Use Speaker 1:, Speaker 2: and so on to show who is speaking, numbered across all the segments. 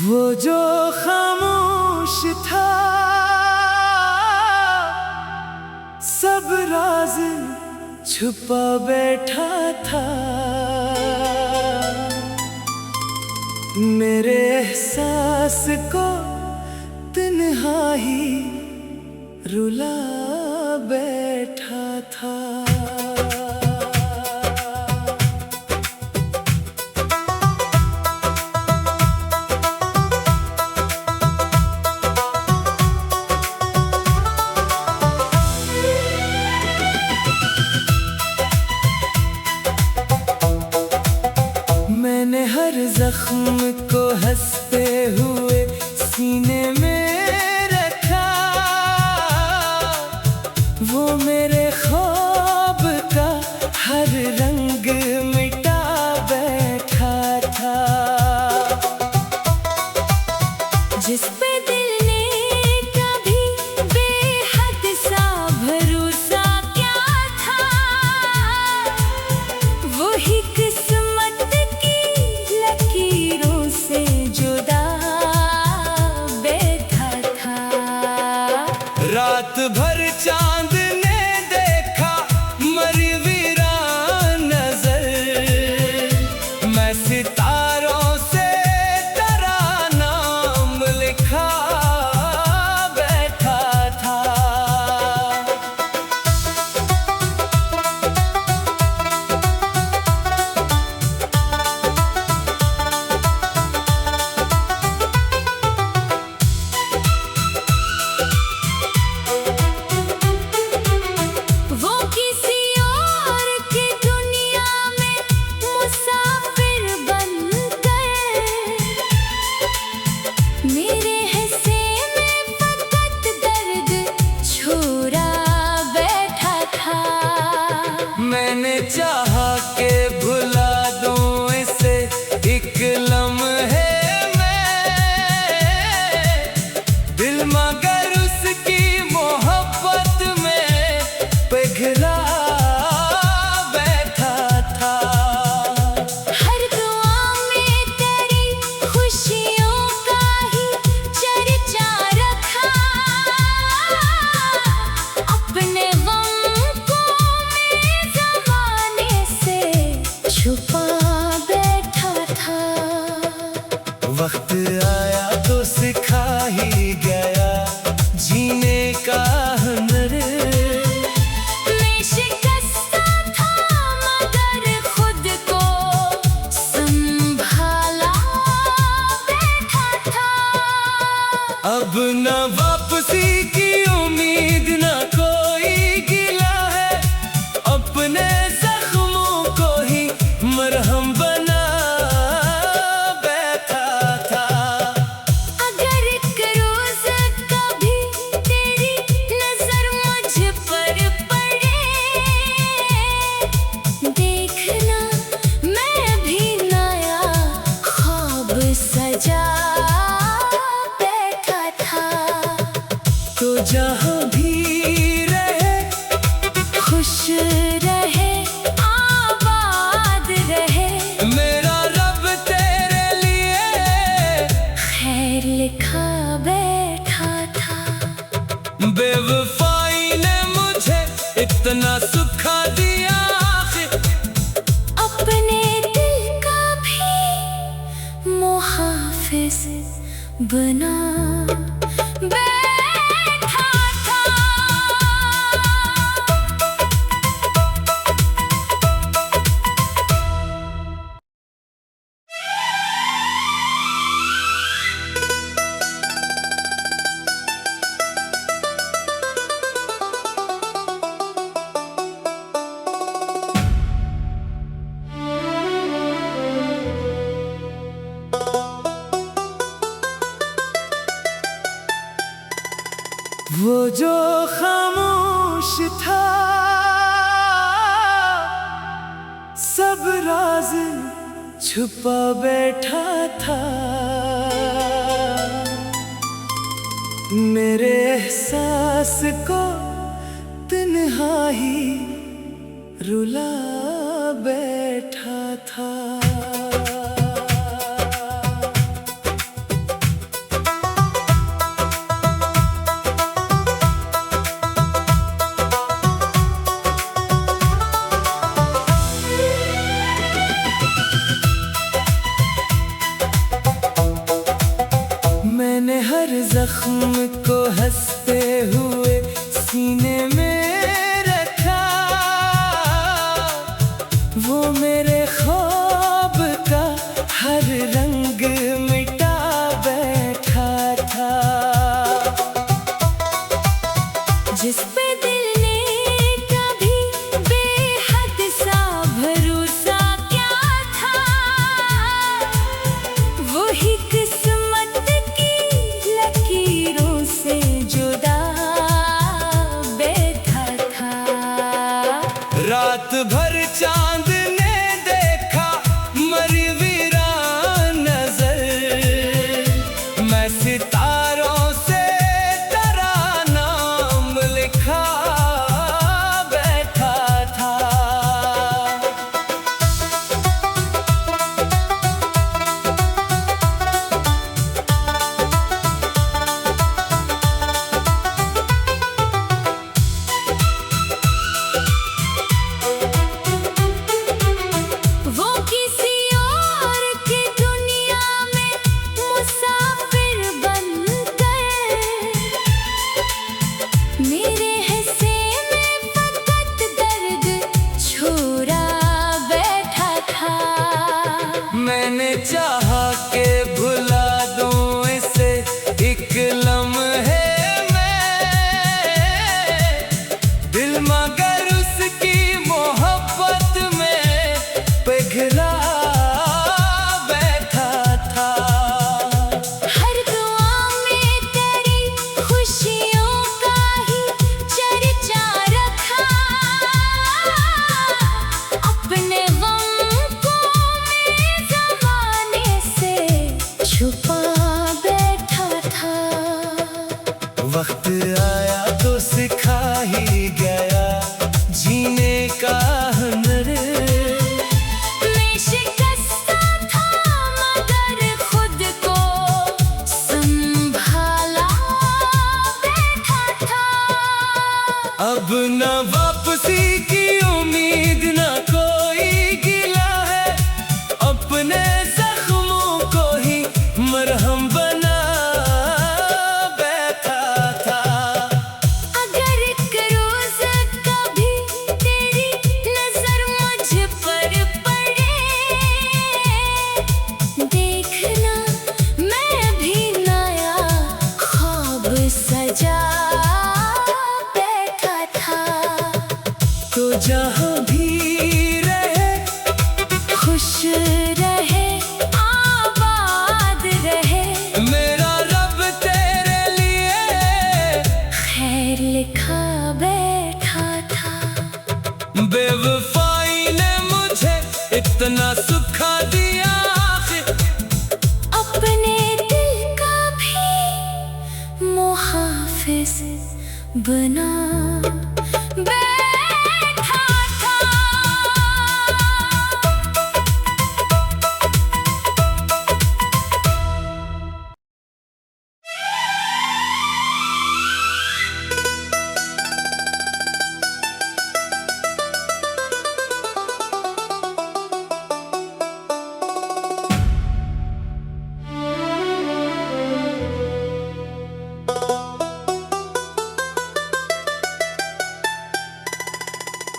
Speaker 1: वो जो खामोश था, सब राज छुपा बैठा था। मेरे एहसास को तन्हा ही रुला बैठा था। मैंने हर जख्म को हंसते हुए सीने में रखा। वो मेरे ख्वाब का हर रंग मिटा बैठा था। जिस पे दिल ने कभी बेहद सा भरोसा क्या था, वही किस्मत की लकीरों से जुदा बैठा था। रात भर चांद ने देखा मरी वीरान नजर, मैं सितारों से तेरा नाम लिखा बैठा था। वो किसी और की दुनिया में मुसाफिर बन गए। मेरे हिस्से में फकत दर्द छोड़ा बैठा था। मैंने चाहा के भुला दूं इसे एक लम्हे में, दिल मगर उसकी मोहब्बत में पिघला बैठा था। हर दुआ में तेरी खुशियों का ही चर्चा रखा। अपने गम को मैं ज़माने से छुपा बैठा था। वक्त आया तो सिखा ही गया जीने का हुनर। मैं शिकस्ता था मगर खुद को संभाला बैठा था। अब न वापसी की उम्मीद न कोई गिला है, अपने जख्मों को ही मरहम बना बैठा था। अगर एक रोज कभी तेरी नजर मुझ पर पड़े, देखना मैं भी नया ख्वाब सजा बैठा था। तो जहाँ भी रहे खुश रहे आबाद रहे, मेरा रब तेरे लिए खैर लिखा बैठा था। बेवफाई ने मुझे इतना सुखा दिया, अपने दिल का भी मुहाफिज बना बैठा था। वो जो खामोश था, सब राज छुपा बैठा था। मेरे एहसास को तन्हा ही रुला बैठा था। रात भर चांद ने देखा मरी वीरान नजर, मैं सितारों से तेरा नाम लिखा बैठा था। मैंने चाहा के भुला दूं इसे एक लम्हे में, दिल मगर उसकी मोहब्बत में पिघला बैठा था।
Speaker 2: हर दुआ में तेरी खुशियों का ही चर्चा रखा, अपने छुपा बैठा था।
Speaker 1: वक्त आया तो सिखा ही गया जीने का हुनर,
Speaker 2: मैं शिकस्ता था मगर खुद को संभाला बैठा था।
Speaker 1: अब न वापसी की उम्मीद न कोई गिला है, अपने मरहम बना बैठा था।
Speaker 2: अगर एक रोज कभी तेरी नजर मुझ पर पड़े, देखना मैं भी नया ख्वाब सजा बैठा था।
Speaker 1: तो जहाँ भी रहे
Speaker 2: खुश रहे
Speaker 1: मेरा रब तेरे लिए
Speaker 2: खैर लिखा बैठा था।
Speaker 1: बेवफाई ने मुझे इतना सुखा दिया,
Speaker 2: अपने दिल का भी मुहाफिज बना बैठा था।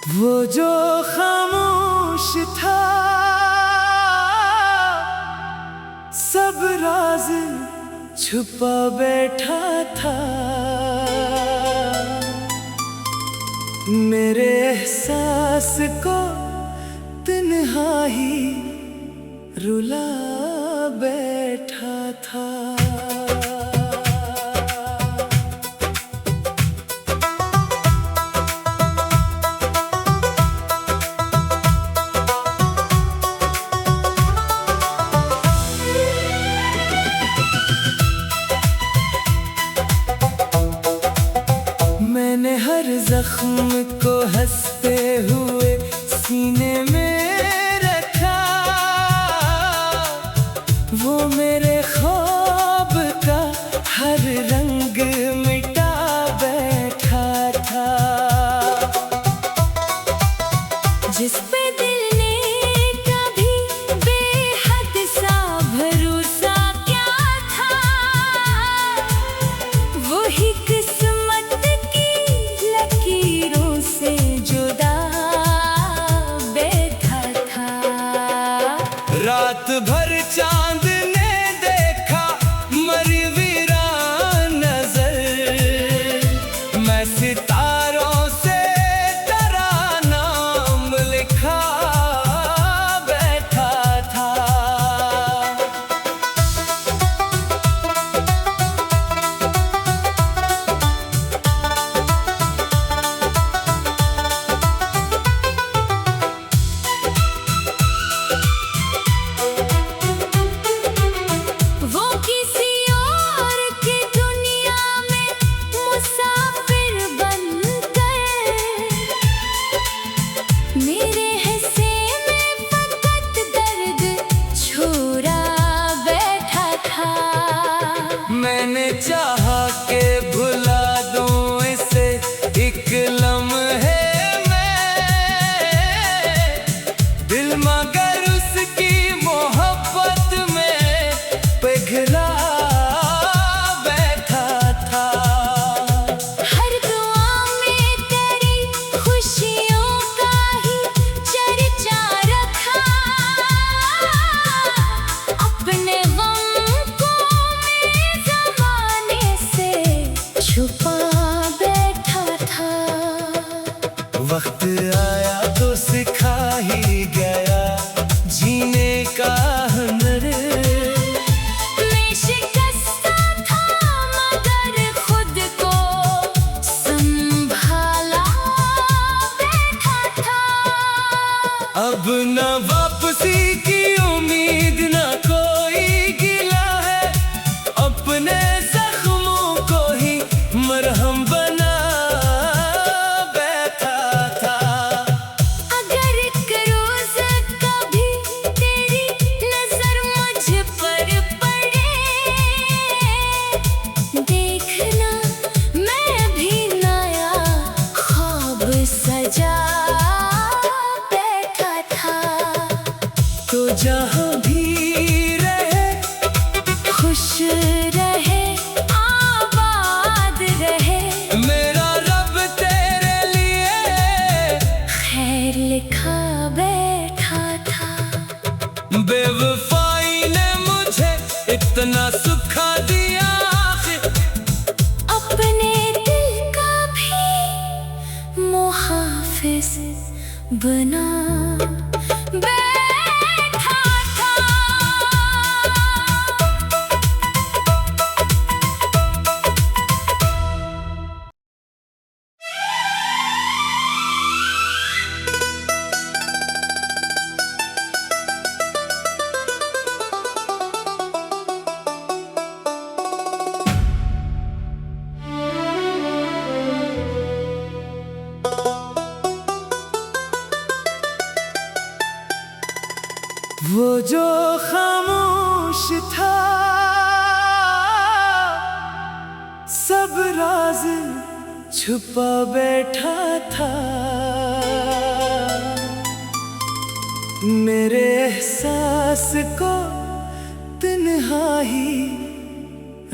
Speaker 1: वो जो खामोश था सब राज छुपा बैठा था, मेरे एहसास को तन्हा ही रुला बैठा था। मैंने हर जख्म को हंसते हुए सीने में रखा, वो मेरे ख्वाब का हर रंग मिटा बैठा था।
Speaker 2: जिस पे दिल ने कभी बेहद सा भरोसा किया था, वही किस्मत की लकीरों से जुदा बैठा था।
Speaker 1: रात भर चांद ने देखा मरी वीरान नजर, मैं सितारों से तेरा नाम लिखा
Speaker 2: मेरे हिस्से में फकत दर्द छोड़ा बैठा था।
Speaker 1: मैंने चाहा के भुला दूं इसे एक लम्हे में, दिल मगर उसकी मोहब्बत में पिघला बैठा था।
Speaker 2: हर दुआ में तेरी खुशियों का ही चर्चा रखा, अपने गम को मैं ज़माने से छुपा बैठा था।
Speaker 1: वक्त आया तो सिखा ही गया जीने का हुनर।
Speaker 2: मैं शिकस्ता था मगर खुद को संभाला बैठा था।
Speaker 1: अब न वापसी की उम्मीद न कोई गिला है, अपने जख्मों को ही मरहम बना बैठा था।
Speaker 2: अगर एक रोज कभी तेरी नजर मुझ पर पड़े, देखना मैं भी नया ख्वाब सजा बैठा था।
Speaker 1: तो जहाँ भी रहे
Speaker 2: खुश रहे आबाद रहे,
Speaker 1: मेरा रब तेरे लिए
Speaker 2: खैर लिखा बैठा था।
Speaker 1: बेवफाई ने मुझे इतना सुखा दिया,
Speaker 2: अपने दिल का भी मुहाफिज बना बैठा था।
Speaker 1: वो जो खामोश था सब राज छुपा बैठा था। मेरे एहसास को तन्हाई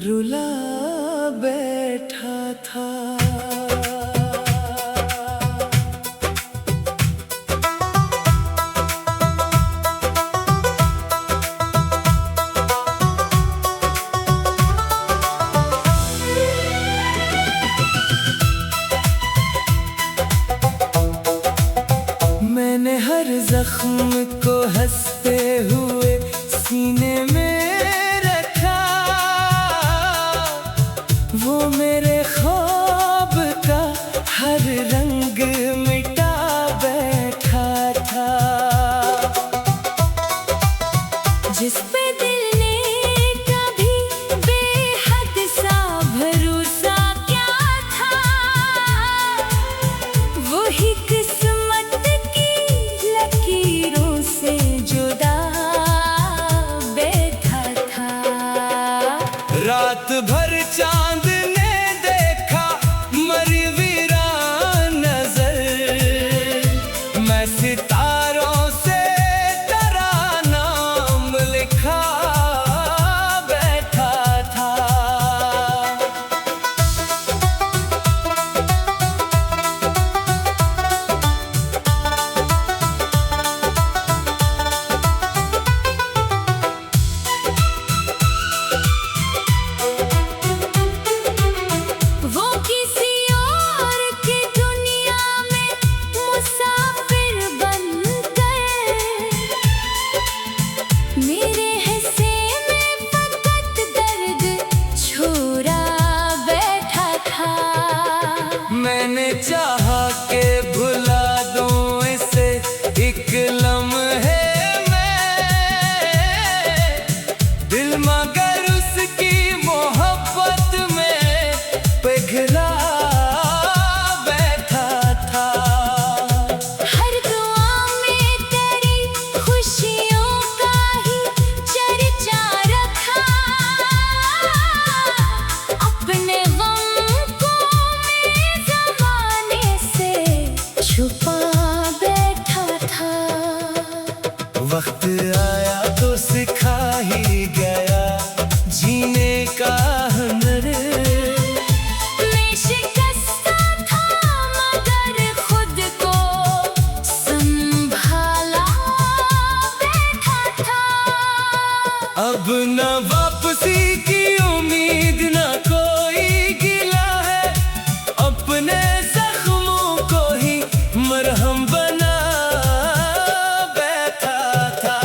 Speaker 1: रुला बैठा था। मैंने हर जख्म को हंसते हुए सीने में रखा, वो मेरे ख्वाब का हर रंग मिटा बैठा था।
Speaker 2: जिस पे दिल ने कभी बेहद सा भरोसा किया था, वही किस्मत की लकीरों से जुदा बैठा था।
Speaker 1: रात भर चांद ने देखा मरी वीरान नजर, मैं सितारों से तेरा नाम लिखा बैठा था।
Speaker 2: वो किसी और की दुनिया में मुसाफिर बन
Speaker 1: अब न वापसी की उम्मीद न कोई गिला है, अपने जख्मों को ही मरहम बना बैठा था।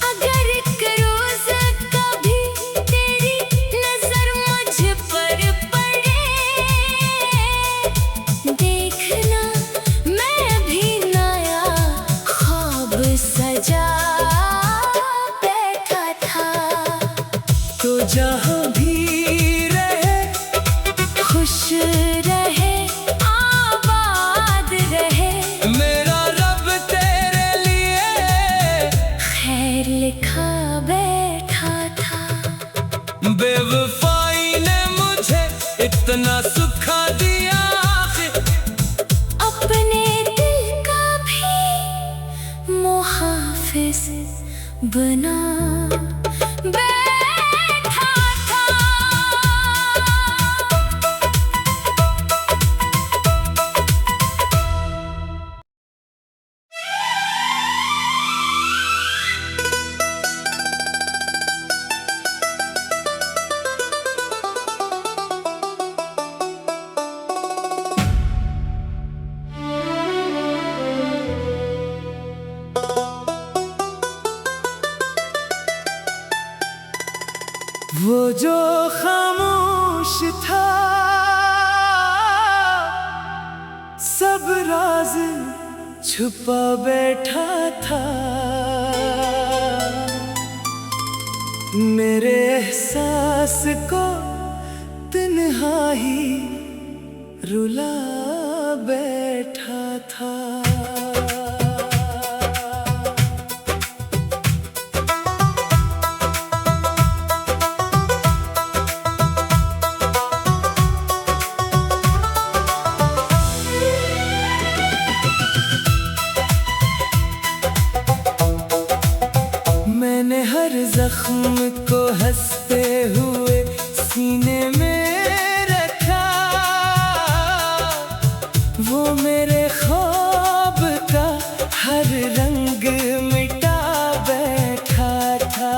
Speaker 2: अगर एक रोज कभी तेरी नजर मुझ पर पड़े, देखना मैं भी नया ख्वाब सजा बैठा था।
Speaker 1: तो जहाँ भी रहे
Speaker 2: खुश रहे, आबाद रहे,
Speaker 1: मेरा रब तेरे लिए
Speaker 2: खैर लिखा बैठा था।
Speaker 1: बेवफाई ने मुझे इतना सुखा दिया,
Speaker 2: अपने दिल का भी मुहाफिज बना बैठा था।
Speaker 1: वो जो खामोश था, सब राज छुपा बैठा था। मेरे एहसास को तन्हा ही रुला बैठा था। मैंने हर जख्म को हंसते हुए सीने में रखा, वो मेरे ख्वाब का हर रंग मिटा बैठा था।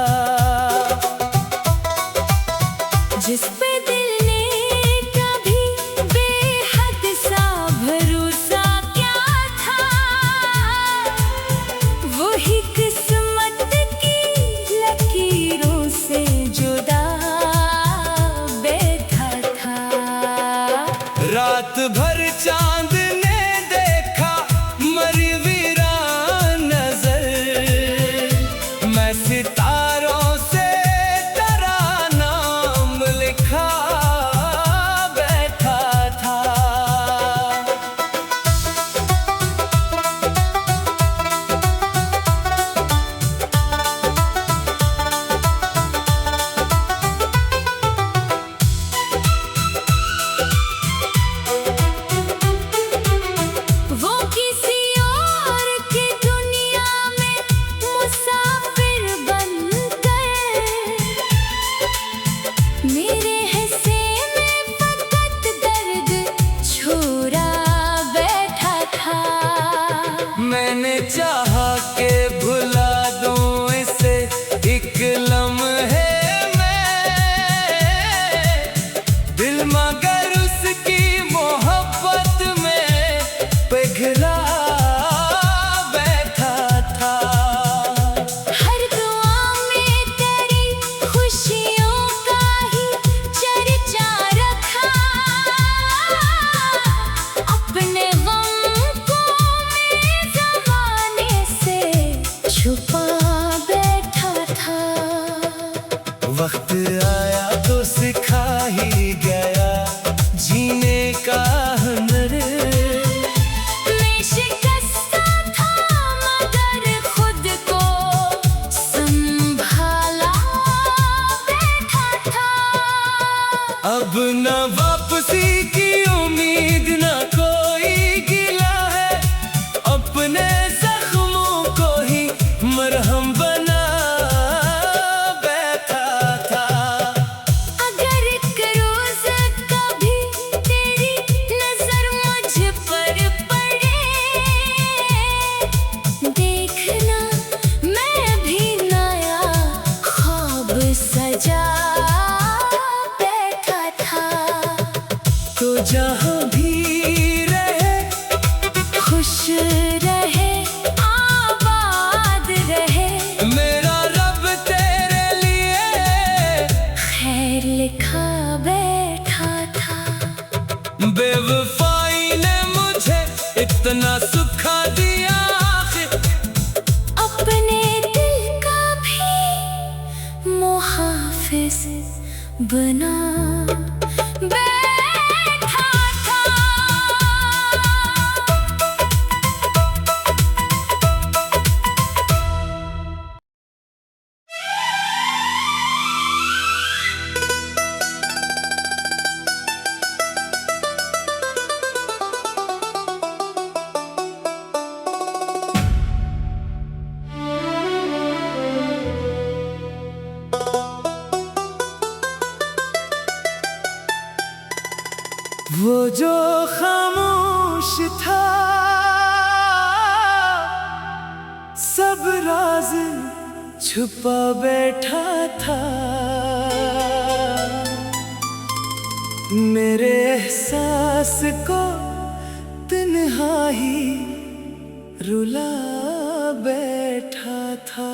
Speaker 2: जिस पे दिल ने कभी बेहद सा भरोसा किया था, वही किस्मत की लकीरों से जुदा बैठा था।
Speaker 1: रात भर चांद ने देखा मरी वीरान नजर, मैं सितारों से तेरा नाम लिखा बैठा था।
Speaker 2: वो किसी और की दुनिया में मुसाफिर बनकर, मेरे हिस्से में फकत दर्द छोड़ा बैठा था।
Speaker 1: मैंने चाहा के भुला दूं इसे एक लम्हे में, दिल मगर उसकी मोहब्बत में पिघला बैठा था।
Speaker 2: हर दुआ में तेरी खुशियों का ही चर्चा रखा, अपने गम को मैं ज़माने से छुपा बैठा था।
Speaker 1: वक्त आया तो सिखा ही गया जीने का हुनर,
Speaker 2: मैं शिकस्ता था मगर खुद को संभाला बैठा था।
Speaker 1: अब न वापसी की उम्मीद न कोई गिला है, अपने जख्मों को ही मरहम बना बैठा था।
Speaker 2: अगर एक रोज कभी तेरी नजर मुझ पर पड़े, देखना मैं भी नया बना बैठा था।
Speaker 1: वो जो खामोश था सब राज छुपा बैठा था। मेरे एहसास को तन्हाई रुला बैठा था।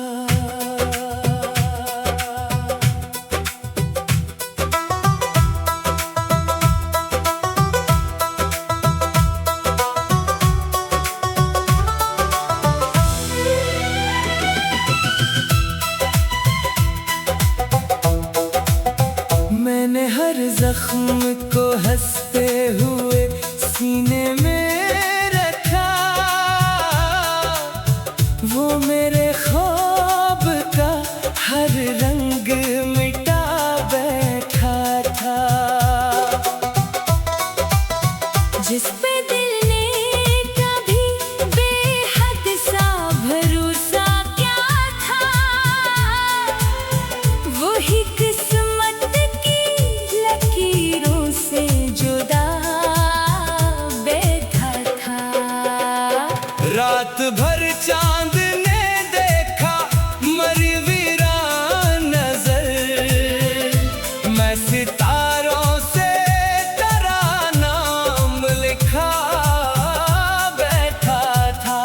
Speaker 1: मैंने हर जख्म को हंसते हुए सीने में रखा। वो मेरे ख्वाब का हर रंग मिटा बैठा था।
Speaker 2: जिस पे दिल ने कभी बेहद सा भरोसा क्या था, वही किस्मत की लकीरों से जुदा बैठा था।
Speaker 1: रात भर चांद ने देखा मरी वीरान नजर। मैं सितारों से तेरा नाम लिखा बैठा था।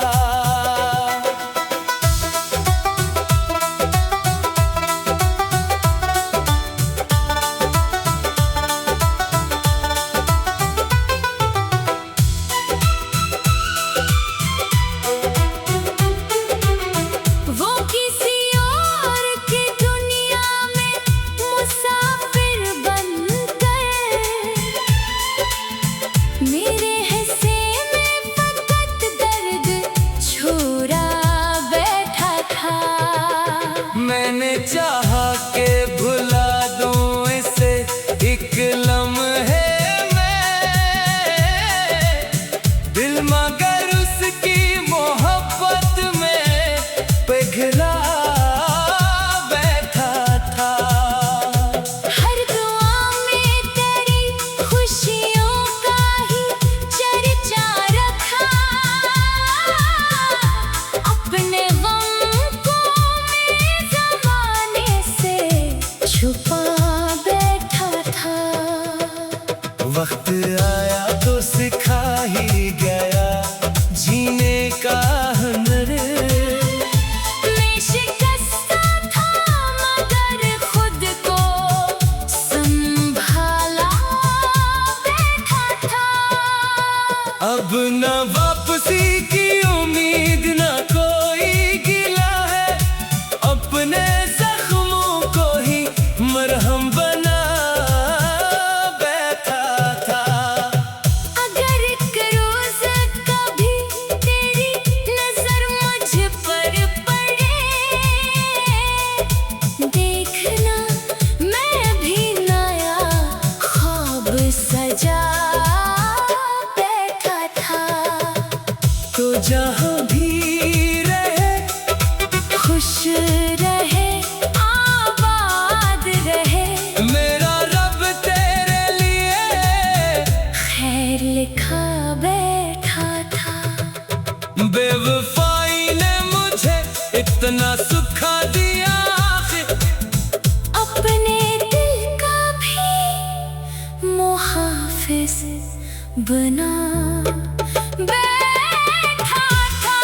Speaker 2: वो किसी और की दुनिया में मुसाफिर बन गए। मेरे हिस्से में फकत दर्द छोड़ा बैठा था।
Speaker 1: मैंने चाहा के भुला दूं इसे एक लम्हे में। दिल मगर उसकी मोहब्बत में पिघला बैठा था।
Speaker 2: हर दुआ में तेरी खुशियों का ही चर्चा रखा। अपने गम को मैं ज़माने से छुपा बैठा था।
Speaker 1: वक्त आया तो सिखा ही गया जीने का हुनर।
Speaker 2: मैं शिकस्ता था मगर खुद को संभाला बैठा था।
Speaker 1: अब न वापसी की उम्मीद न कोई गिला है। अपने जख्मों को ही मरहम बना बैठा था।
Speaker 2: अगर एक रोज कभी तेरी नजर मुझ पर पड़े, देखना मैं भी नया ख्वाब सजा बैठा था।
Speaker 1: तो जहाँ भी रहे
Speaker 2: खुश रहे आबाद रहे,
Speaker 1: मेरा रब तेरे लिए
Speaker 2: खैर लिखा बैठा था।
Speaker 1: बेवफाई ने मुझे इतना सुखा दिया।
Speaker 2: अपने दिल का भी मुहाफिज बना बैठा था।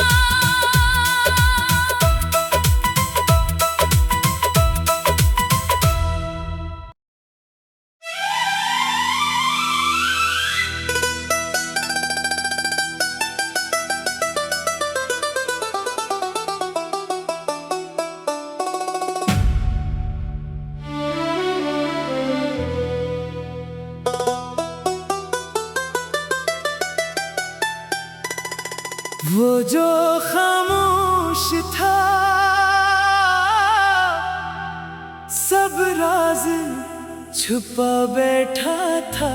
Speaker 1: छुपा बैठा था,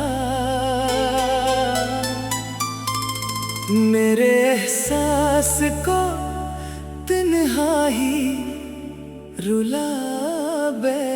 Speaker 1: मेरे एहसास को तन्हाई रुला बैठा